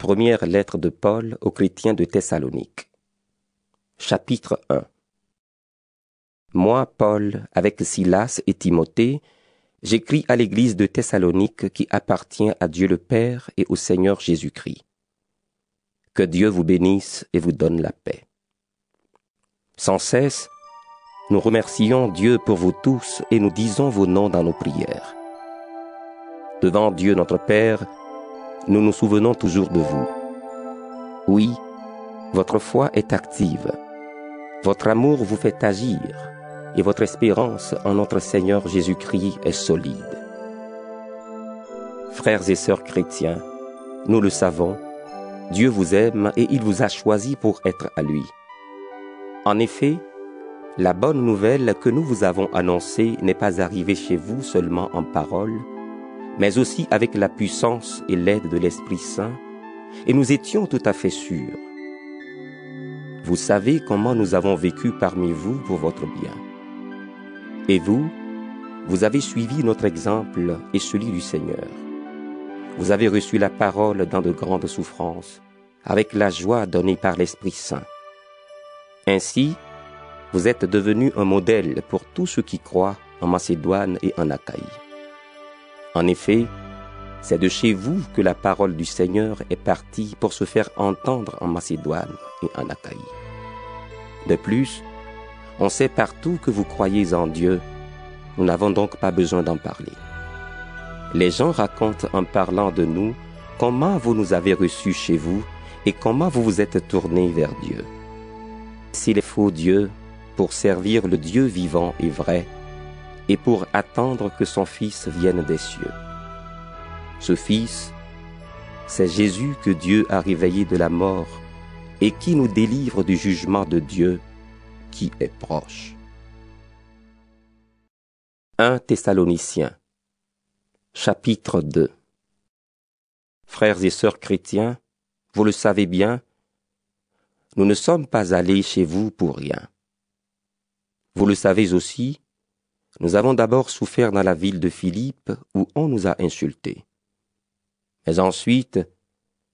Première lettre de Paul aux chrétiens de Thessalonique. Chapitre 1. Moi, Paul, avec Silas et Timothée, j'écris à l'église de Thessalonique qui appartient à Dieu le Père et au Seigneur Jésus-Christ. Que Dieu vous bénisse et vous donne la paix. Sans cesse, nous remercions Dieu pour vous tous et nous disons vos noms dans nos prières. Devant Dieu notre Père, nous nous souvenons toujours de vous. Oui, votre foi est active. Votre amour vous fait agir et votre espérance en notre Seigneur Jésus-Christ est solide. Frères et sœurs chrétiens, nous le savons, Dieu vous aime et il vous a choisi pour être à lui. En effet, la bonne nouvelle que nous vous avons annoncée n'est pas arrivée chez vous seulement en parole, mais aussi avec la puissance et l'aide de l'Esprit Saint, et nous étions tout à fait sûrs. Vous savez comment nous avons vécu parmi vous pour votre bien. Et vous, vous avez suivi notre exemple et celui du Seigneur. Vous avez reçu la parole dans de grandes souffrances, avec la joie donnée par l'Esprit Saint. Ainsi, vous êtes devenus un modèle pour tous ceux qui croient en Macédoine et en Achaïe. En effet, c'est de chez vous que la parole du Seigneur est partie pour se faire entendre en Macédoine et en Achaïe. De plus, on sait partout que vous croyez en Dieu. Nous n'avons donc pas besoin d'en parler. Les gens racontent en parlant de nous comment vous nous avez reçus chez vous et comment vous vous êtes tournés vers Dieu. S'il est faux Dieu, pour servir le Dieu vivant et vrai, et pour attendre que son Fils vienne des cieux. Ce Fils, c'est Jésus que Dieu a réveillé de la mort et qui nous délivre du jugement de Dieu qui est proche. 1 Thessaloniciens, chapitre 2. Frères et sœurs chrétiens, vous le savez bien, nous ne sommes pas allés chez vous pour rien. Vous le savez aussi, nous avons d'abord souffert dans la ville de Philippe où on nous a insultés. Mais ensuite,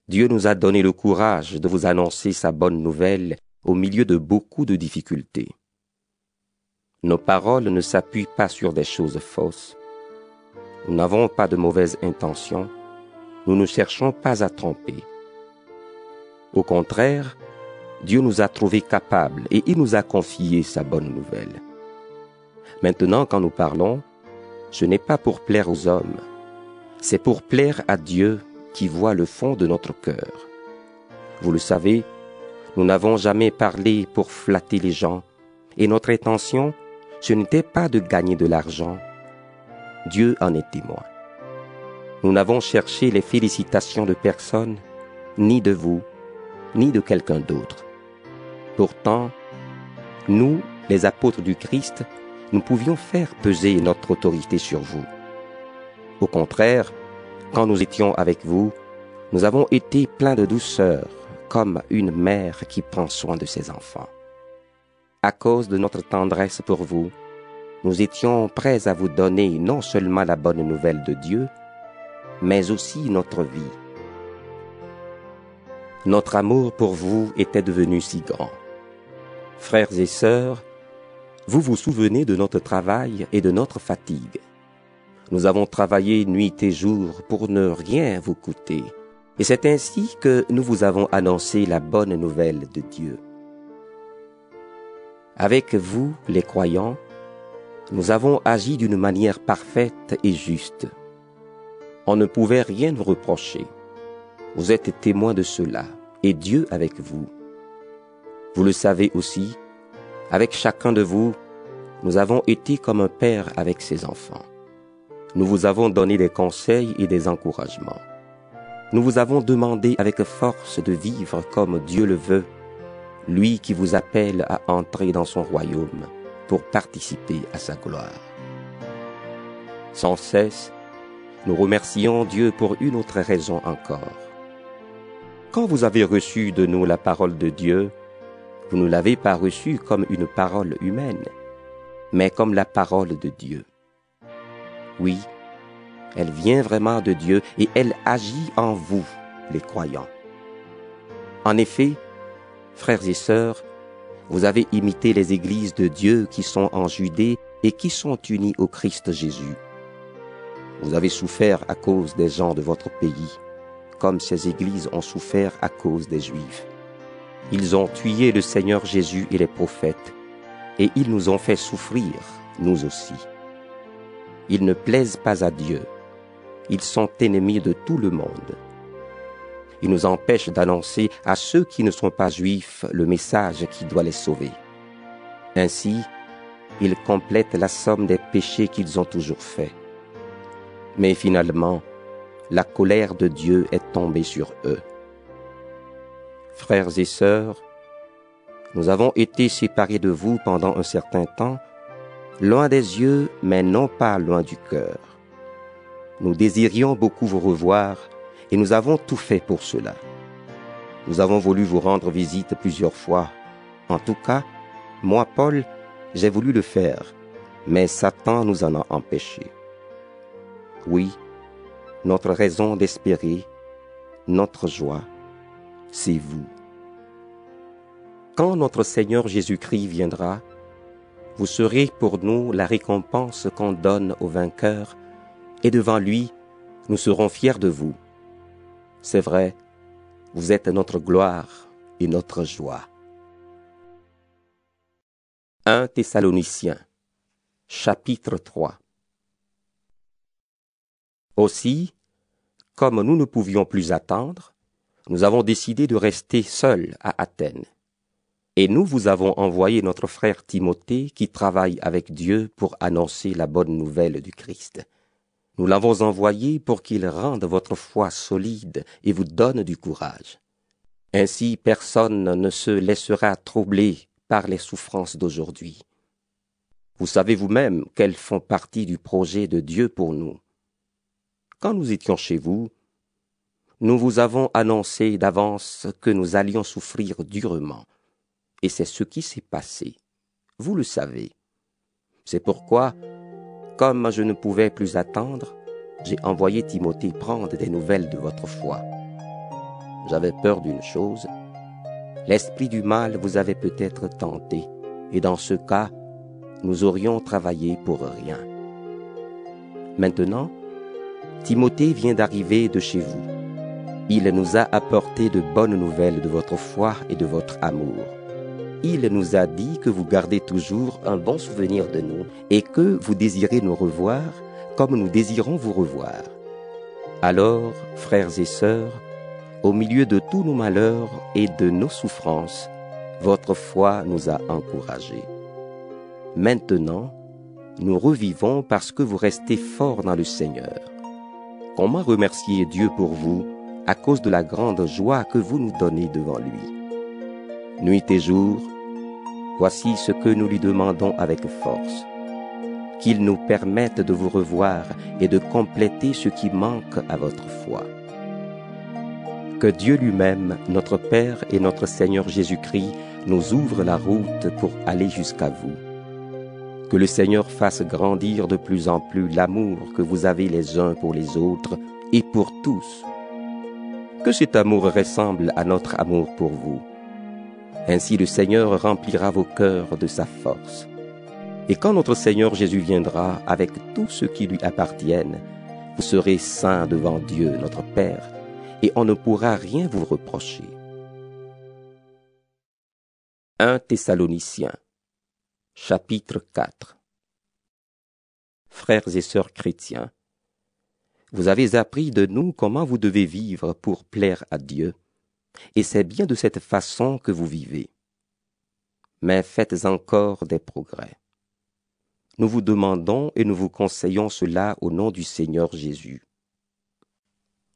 Dieu nous a donné le courage de vous annoncer sa bonne nouvelle au milieu de beaucoup de difficultés. Nos paroles ne s'appuient pas sur des choses fausses. Nous n'avons pas de mauvaises intentions. Nous ne cherchons pas à tromper. Au contraire, Dieu nous a trouvés capables et il nous a confié sa bonne nouvelle. Maintenant, quand nous parlons, ce n'est pas pour plaire aux hommes, c'est pour plaire à Dieu qui voit le fond de notre cœur. Vous le savez, nous n'avons jamais parlé pour flatter les gens, et notre intention, ce n'était pas de gagner de l'argent. Dieu en est témoin. Nous n'avons cherché les félicitations de personne, ni de vous, ni de quelqu'un d'autre. Pourtant, nous, les apôtres du Christ, nous pouvions faire peser notre autorité sur vous. Au contraire, quand nous étions avec vous, nous avons été pleins de douceur, comme une mère qui prend soin de ses enfants. À cause de notre tendresse pour vous, nous étions prêts à vous donner non seulement la bonne nouvelle de Dieu, mais aussi notre vie. Notre amour pour vous était devenu si grand. Frères et sœurs, vous vous souvenez de notre travail et de notre fatigue. Nous avons travaillé nuit et jour pour ne rien vous coûter. Et c'est ainsi que nous vous avons annoncé la bonne nouvelle de Dieu. Avec vous, les croyants, nous avons agi d'une manière parfaite et juste. On ne pouvait rien nous reprocher. Vous êtes témoins de cela, et Dieu avec vous. Vous le savez aussi, avec chacun de vous, nous avons été comme un père avec ses enfants. Nous vous avons donné des conseils et des encouragements. Nous vous avons demandé avec force de vivre comme Dieu le veut, lui qui vous appelle à entrer dans son royaume pour participer à sa gloire. Sans cesse, nous remercions Dieu pour une autre raison encore. Quand vous avez reçu de nous la parole de Dieu, vous ne l'avez pas reçue comme une parole humaine, mais comme la parole de Dieu. Oui, elle vient vraiment de Dieu et elle agit en vous, les croyants. En effet, frères et sœurs, vous avez imité les églises de Dieu qui sont en Judée et qui sont unies au Christ Jésus. Vous avez souffert à cause des gens de votre pays, comme ces églises ont souffert à cause des Juifs. Ils ont tué le Seigneur Jésus et les prophètes, et ils nous ont fait souffrir, nous aussi. Ils ne plaisent pas à Dieu. Ils sont ennemis de tout le monde. Ils nous empêchent d'annoncer à ceux qui ne sont pas juifs le message qui doit les sauver. Ainsi, ils complètent la somme des péchés qu'ils ont toujours faits. Mais finalement, la colère de Dieu est tombée sur eux. Frères et sœurs, nous avons été séparés de vous pendant un certain temps, loin des yeux, mais non pas loin du cœur. Nous désirions beaucoup vous revoir, et nous avons tout fait pour cela. Nous avons voulu vous rendre visite plusieurs fois. En tout cas, moi, Paul, j'ai voulu le faire, mais Satan nous en a empêchés. Oui, notre raison d'espérer, notre joie, c'est vous. Quand notre Seigneur Jésus-Christ viendra, vous serez pour nous la récompense qu'on donne aux vainqueurs, et devant lui, nous serons fiers de vous. C'est vrai, vous êtes notre gloire et notre joie. 1 Thessaloniciens, chapitre 3. Aussi, comme nous ne pouvions plus attendre, nous avons décidé de rester seuls à Athènes. Et nous vous avons envoyé notre frère Timothée qui travaille avec Dieu pour annoncer la bonne nouvelle du Christ. Nous l'avons envoyé pour qu'il rende votre foi solide et vous donne du courage. Ainsi, personne ne se laissera troubler par les souffrances d'aujourd'hui. Vous savez vous-même qu'elles font partie du projet de Dieu pour nous. Quand nous étions chez vous, nous vous avons annoncé d'avance que nous allions souffrir durement. Et c'est ce qui s'est passé. Vous le savez. C'est pourquoi, comme je ne pouvais plus attendre, j'ai envoyé Timothée prendre des nouvelles de votre foi. J'avais peur d'une chose. L'esprit du mal vous avait peut-être tenté, et dans ce cas, nous aurions travaillé pour rien. Maintenant, Timothée vient d'arriver de chez vous. Il nous a apporté de bonnes nouvelles de votre foi et de votre amour. Il nous a dit que vous gardez toujours un bon souvenir de nous et que vous désirez nous revoir comme nous désirons vous revoir. Alors, frères et sœurs, au milieu de tous nos malheurs et de nos souffrances, votre foi nous a encouragés. Maintenant, nous revivons parce que vous restez forts dans le Seigneur. Comment remercier Dieu pour vous à cause de la grande joie que vous nous donnez devant lui? Nuit et jour, voici ce que nous lui demandons avec force. Qu'il nous permette de vous revoir et de compléter ce qui manque à votre foi. Que Dieu lui-même, notre Père et notre Seigneur Jésus-Christ, nous ouvre la route pour aller jusqu'à vous. Que le Seigneur fasse grandir de plus en plus l'amour que vous avez les uns pour les autres et pour tous. Que cet amour ressemble à notre amour pour vous. Ainsi le Seigneur remplira vos cœurs de sa force. Et quand notre Seigneur Jésus viendra avec tous ceux qui lui appartiennent, vous serez saints devant Dieu, notre Père, et on ne pourra rien vous reprocher. 1 Thessaloniciens, chapitre 4. Frères et sœurs chrétiens, vous avez appris de nous comment vous devez vivre pour plaire à Dieu, et c'est bien de cette façon que vous vivez. Mais faites encore des progrès. Nous vous demandons et nous vous conseillons cela au nom du Seigneur Jésus.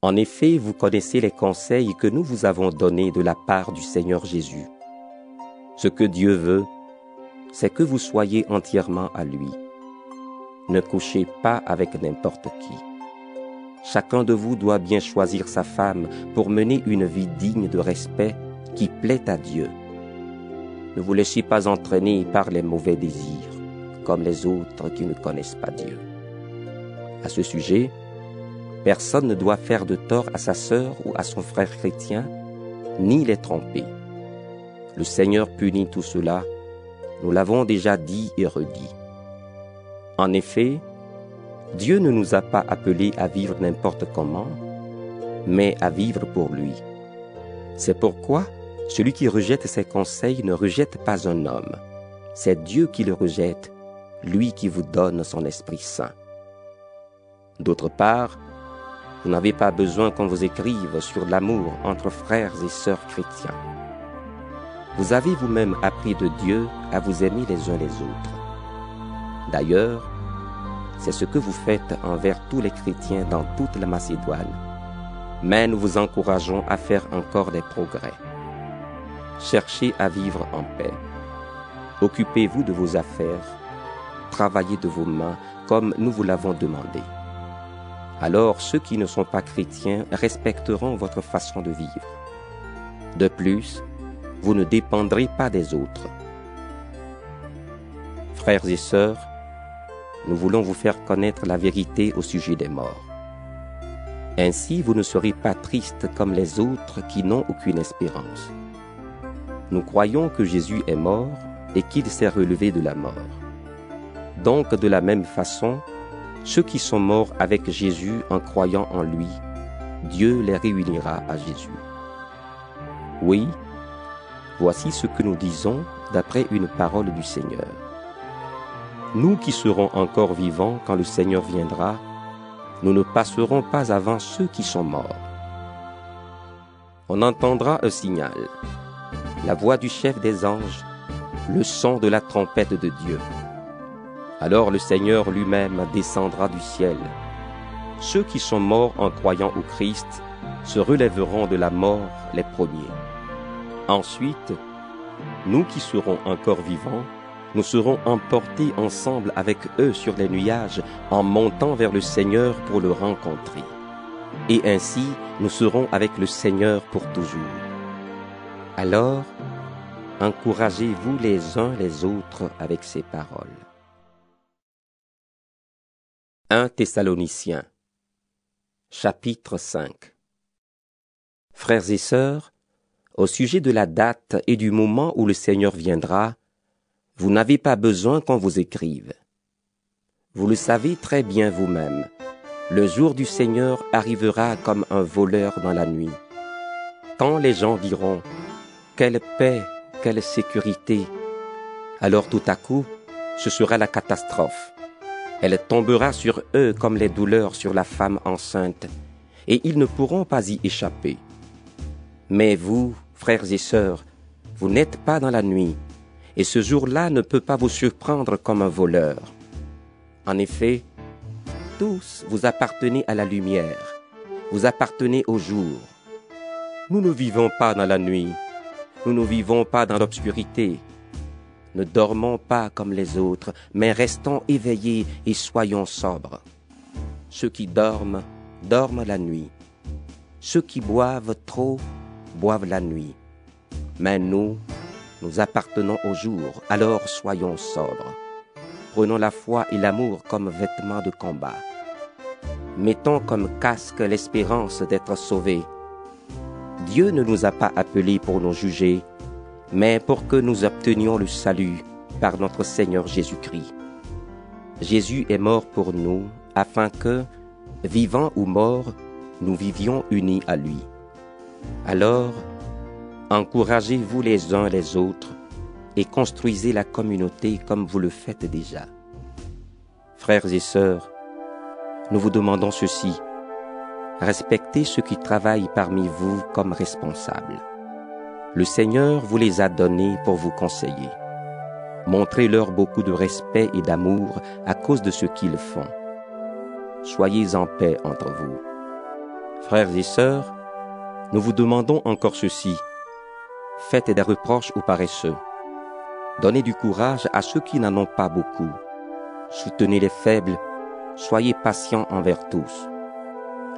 En effet, vous connaissez les conseils que nous vous avons donnés de la part du Seigneur Jésus. Ce que Dieu veut, c'est que vous soyez entièrement à lui. Ne couchez pas avec n'importe qui. Chacun de vous doit bien choisir sa femme pour mener une vie digne de respect qui plaît à Dieu. Ne vous laissez pas entraîner par les mauvais désirs, comme les autres qui ne connaissent pas Dieu. À ce sujet, personne ne doit faire de tort à sa sœur ou à son frère chrétien, ni les tromper. Le Seigneur punit tout cela, nous l'avons déjà dit et redit. En effet, Dieu ne nous a pas appelés à vivre n'importe comment, mais à vivre pour lui. C'est pourquoi celui qui rejette ses conseils ne rejette pas un homme. C'est Dieu qui le rejette, lui qui vous donne son Esprit Saint. D'autre part, vous n'avez pas besoin qu'on vous écrive sur l'amour entre frères et sœurs chrétiens. Vous avez vous-même appris de Dieu à vous aimer les uns les autres. D'ailleurs, c'est ce que vous faites envers tous les chrétiens dans toute la Macédoine, mais nous vous encourageons à faire encore des progrès. Cherchez à vivre en paix. Occupez-vous de vos affaires, travaillez de vos mains comme nous vous l'avons demandé. Alors ceux qui ne sont pas chrétiens respecteront votre façon de vivre. De plus, vous ne dépendrez pas des autres. Frères et sœurs, nous voulons vous faire connaître la vérité au sujet des morts. Ainsi, vous ne serez pas tristes comme les autres qui n'ont aucune espérance. Nous croyons que Jésus est mort et qu'il s'est relevé de la mort. Donc, de la même façon, ceux qui sont morts avec Jésus en croyant en lui, Dieu les réunira à Jésus. Oui, voici ce que nous disons d'après une parole du Seigneur. Nous qui serons encore vivants quand le Seigneur viendra, nous ne passerons pas avant ceux qui sont morts. On entendra un signal, la voix du chef des anges, le son de la trompette de Dieu. Alors le Seigneur lui-même descendra du ciel. Ceux qui sont morts en croyant au Christ se relèveront de la mort les premiers. Ensuite, nous qui serons encore vivants, nous serons emportés ensemble avec eux sur les nuages en montant vers le Seigneur pour le rencontrer. Et ainsi, nous serons avec le Seigneur pour toujours. Alors, encouragez-vous les uns les autres avec ces paroles. 1 Thessaloniciens, chapitre 5. Frères et sœurs, au sujet de la date et du moment où le Seigneur viendra, vous n'avez pas besoin qu'on vous écrive. Vous le savez très bien vous-même, le jour du Seigneur arrivera comme un voleur dans la nuit. Quand les gens diront « Quelle paix, quelle sécurité !» alors tout à coup, ce sera la catastrophe. Elle tombera sur eux comme les douleurs sur la femme enceinte, et ils ne pourront pas y échapper. Mais vous, frères et sœurs, vous n'êtes pas dans la nuit, et ce jour-là ne peut pas vous surprendre comme un voleur. En effet, tous vous appartenez à la lumière, vous appartenez au jour. Nous ne vivons pas dans la nuit, nous ne vivons pas dans l'obscurité. Ne dormons pas comme les autres, mais restons éveillés et soyons sobres. Ceux qui dorment, dorment la nuit. Ceux qui boivent trop, boivent la nuit. Mais nous appartenons au jour, alors soyons sobres. Prenons la foi et l'amour comme vêtements de combat. Mettons comme casque l'espérance d'être sauvés. Dieu ne nous a pas appelés pour nous juger, mais pour que nous obtenions le salut par notre Seigneur Jésus-Christ. Jésus est mort pour nous, afin que, vivants ou morts, nous vivions unis à lui. Alors, encouragez-vous les uns les autres et construisez la communauté comme vous le faites déjà. Frères et sœurs, nous vous demandons ceci. Respectez ceux qui travaillent parmi vous comme responsables. Le Seigneur vous les a donnés pour vous conseiller. Montrez-leur beaucoup de respect et d'amour à cause de ce qu'ils font. Soyez en paix entre vous. Frères et sœurs, nous vous demandons encore ceci. Faites des reproches aux paresseux. Donnez du courage à ceux qui n'en ont pas beaucoup. Soutenez les faibles. Soyez patients envers tous.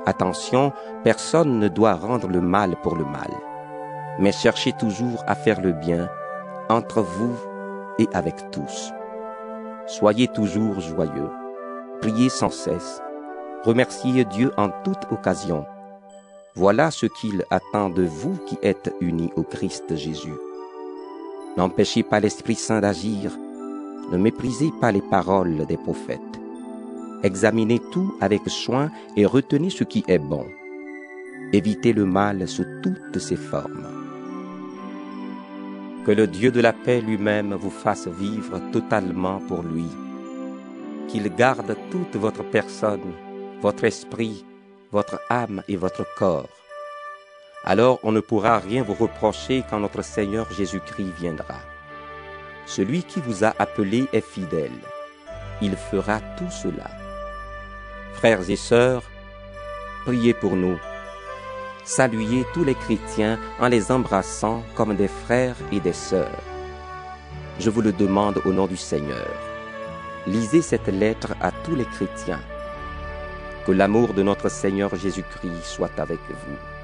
Attention, personne ne doit rendre le mal pour le mal. Mais cherchez toujours à faire le bien entre vous et avec tous. Soyez toujours joyeux. Priez sans cesse. Remerciez Dieu en toute occasion. Voilà ce qu'il attend de vous qui êtes unis au Christ Jésus. N'empêchez pas l'Esprit Saint d'agir, ne méprisez pas les paroles des prophètes. Examinez tout avec soin et retenez ce qui est bon. Évitez le mal sous toutes ses formes. Que le Dieu de la paix lui-même vous fasse vivre totalement pour lui. Qu'il garde toute votre personne, votre esprit, votre âme et votre corps. Alors on ne pourra rien vous reprocher quand notre Seigneur Jésus-Christ viendra. Celui qui vous a appelé est fidèle. Il fera tout cela. Frères et sœurs, priez pour nous. Saluez tous les chrétiens en les embrassant comme des frères et des sœurs. Je vous le demande au nom du Seigneur. Lisez cette lettre à tous les chrétiens. Que l'amour de notre Seigneur Jésus-Christ soit avec vous.